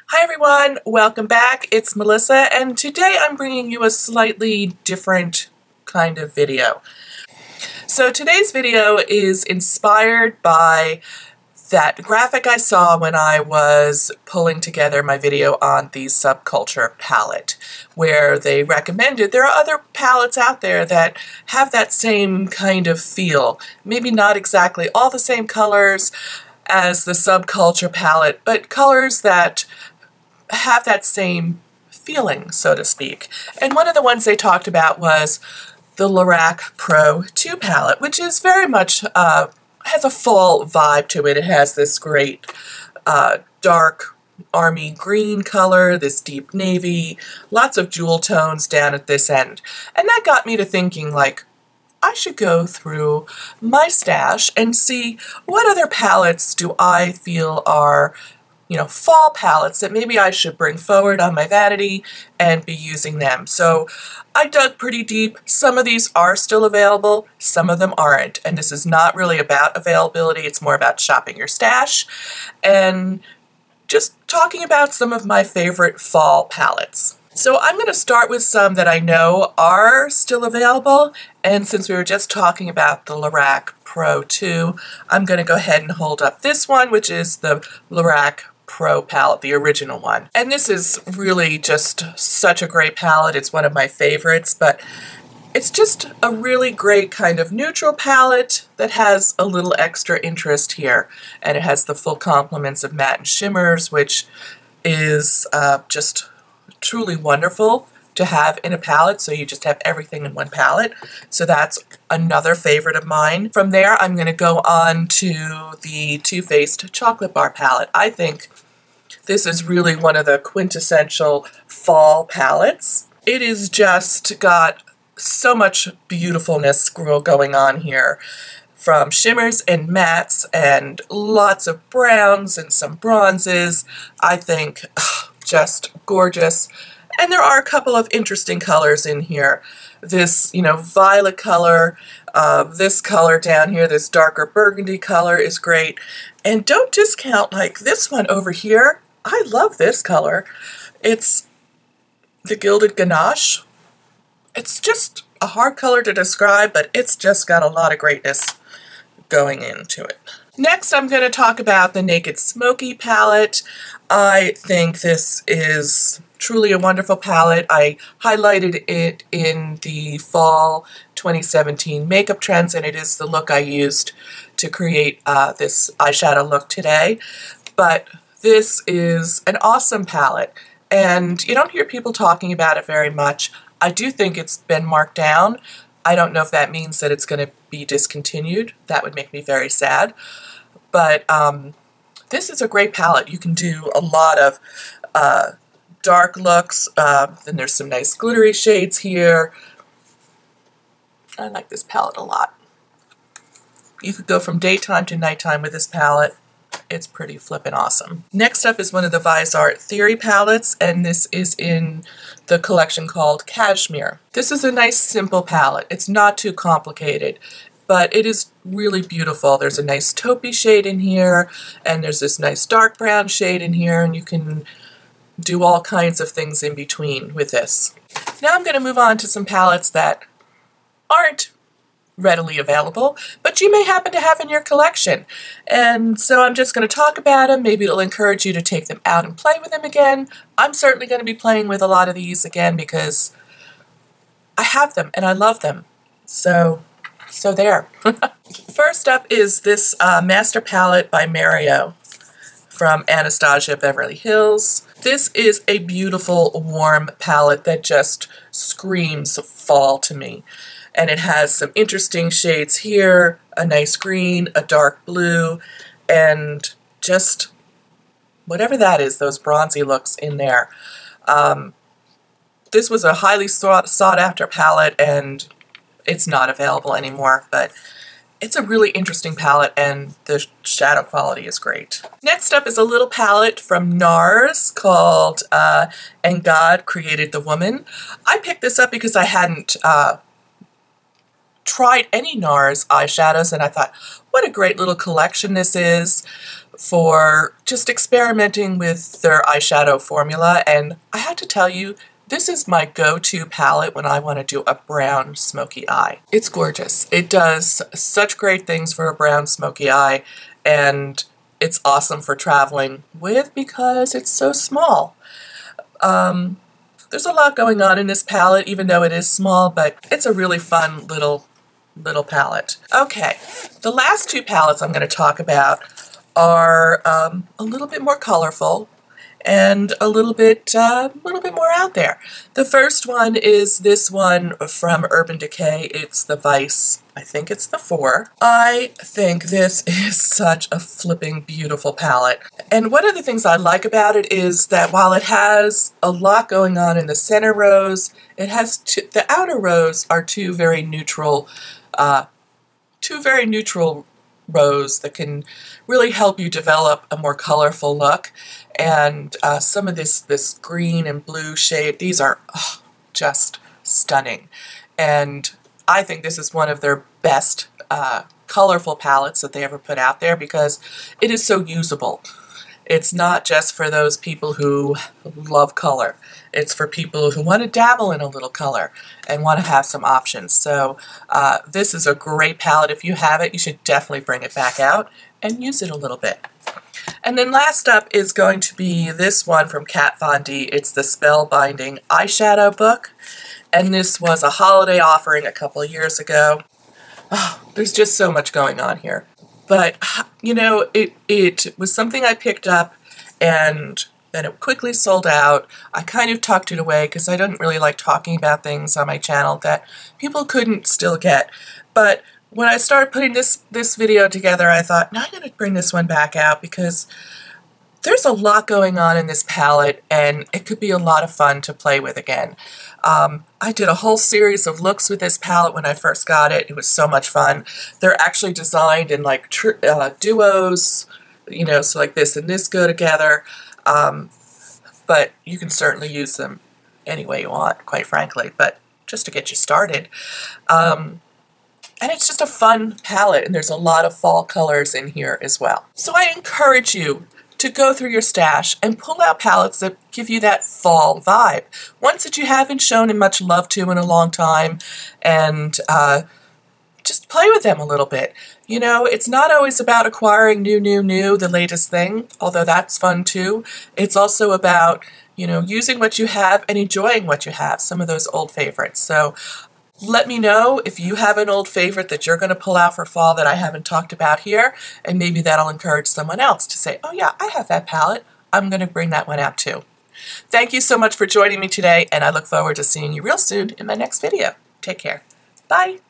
Hi everyone, welcome back. It's Melissa, and today I'm bringing you a slightly different kind of video. So today's video is inspired by that graphic I saw when I was pulling together my video on the Subculture palette, where they recommended there are other palettes out there that have that same kind of feel. Maybe not exactly all the same colors as the Subculture palette, but colors that have that same feeling, so to speak. And one of the ones they talked about was the Lorac Pro 2 palette, which is very much, has a fall vibe to it. It has this great dark army green color, this deep navy, lots of jewel tones down at this end. And that got me to thinking, like, I should go through my stash and see what other palettes do I feel are fall palettes that maybe I should bring forward on my vanity and be using them. So I dug pretty deep. Some of these are still available, some of them aren't. And this is not really about availability, it's more about shopping your stash and just talking about some of my favorite fall palettes. So I'm going to start with some that I know are still available, and since we were just talking about the Lorac Pro 2, I'm going to go ahead and hold up this one, which is the Lorac Pro palette, the original one. And this is really just such a great palette. It's one of my favorites, but it's just a really great kind of neutral palette that has a little extra interest here. And it has the full complements of matte and shimmers, which is just truly wonderful to have in a palette, so you just have everything in one palette. So that's another favorite of mine. From there, I'm going to go on to the Too Faced Chocolate Bar palette. I think this is really one of the quintessential fall palettes. It is just got so much beautifulness going on here, from shimmers and mattes and lots of browns and some bronzes. I think just gorgeous. And there are a couple of interesting colors in here. This, violet color, this color down here, this darker burgundy color is great. And don't discount, like, this one over here. I love this color. It's the Gilded Ganache. It's just a hard color to describe, but it's just got a lot of greatness going into it. Next, I'm going to talk about the Naked Smoky palette. I think this is truly a wonderful palette. I highlighted it in the fall 2017 makeup trends, and it is the look I used to create this eyeshadow look today. But this is an awesome palette, and you don't hear people talking about it very much. I do think it's been marked down. I don't know if that means that it's going to be discontinued. That would make me very sad. But this is a great palette. You can do a lot of dark looks. Then there's some nice glittery shades here. I like this palette a lot. You could go from daytime to nighttime with this palette. It's pretty flippin' awesome. Next up is one of the Vice Art Theory palettes, and this is in the collection called Cashmere. This is a nice simple palette. It's not too complicated, but it is really beautiful. There's a nice taupey shade in here, and there's this nice dark brown shade in here, and you can do all kinds of things in between with this. Now I'm going to move on to some palettes that aren't readily available, but you may happen to have in your collection. And so I'm just going to talk about them. Maybe it'll encourage you to take them out and play with them again. I'm certainly going to be playing with a lot of these again because I have them and I love them. So there. First up is this Master Palette by Mario from Anastasia Beverly Hills. This is a beautiful, warm palette that just screams fall to me. And it has some interesting shades here, a nice green, a dark blue, and just whatever that is, those bronzy looks in there. This was a highly sought after palette, and it's not available anymore, but it's a really interesting palette, and the shadow quality is great. Next up is a little palette from NARS called And God Created the Woman. I picked this up because I hadn't tried any NARS eyeshadows, and I thought, what a great little collection this is for just experimenting with their eyeshadow formula. And I have to tell you, this is my go-to palette when I want to do a brown smoky eye. It's gorgeous. It does such great things for a brown smoky eye, and it's awesome for traveling with because it's so small. There's a lot going on in this palette, even though it is small, but it's a really fun little palette. Okay, the last two palettes I'm going to talk about are a little bit more colorful and a little bit more out there. The first one is this one from Urban Decay. It's the Vice. I think it's the 4. I think this is such a flipping beautiful palette. And one of the things I like about it is that while it has a lot going on in the center rows, it has the outer rows are two very neutral rows that can really help you develop a more colorful look. And some of this green and blue shade, these are just stunning. And I think this is one of their best colorful palettes that they ever put out there because it is so usable. It's not just for those people who love color. It's for people who want to dabble in a little color and want to have some options. So this is a great palette. If you have it, you should definitely bring it back out and use it a little bit. And then last up is going to be this one from Kat Von D. It's the Spellbinding Eyeshadow Book. And this was a holiday offering a couple of years ago. Oh, there's just so much going on here. But, you know, it was something I picked up and then it quickly sold out. I kind of tucked it away because I don't really like talking about things on my channel that people couldn't still get. But when I started putting this video together, I thought, now I'm going to bring this one back out because there's a lot going on in this palette and it could be a lot of fun to play with again. I did a whole series of looks with this palette when I first got it. It was so much fun. They're actually designed in like duos, you know, so like this and this go together. But you can certainly use them any way you want, quite frankly, but just to get you started. And it's just a fun palette, and there's a lot of fall colors in here as well. So I encourage you to go through your stash and pull out palettes that give you that fall vibe. Ones that you haven't shown in much love to in a long time, and just play with them a little bit. You know, it's not always about acquiring new, the latest thing, although that's fun too. It's also about, you know, using what you have and enjoying what you have, some of those old favorites. So let me know if you have an old favorite that you're going to pull out for fall that I haven't talked about here, and maybe that'll encourage someone else to say, oh yeah, I have that palette. I'm going to bring that one out too. Thank you so much for joining me today, and I look forward to seeing you real soon in my next video. Take care. Bye.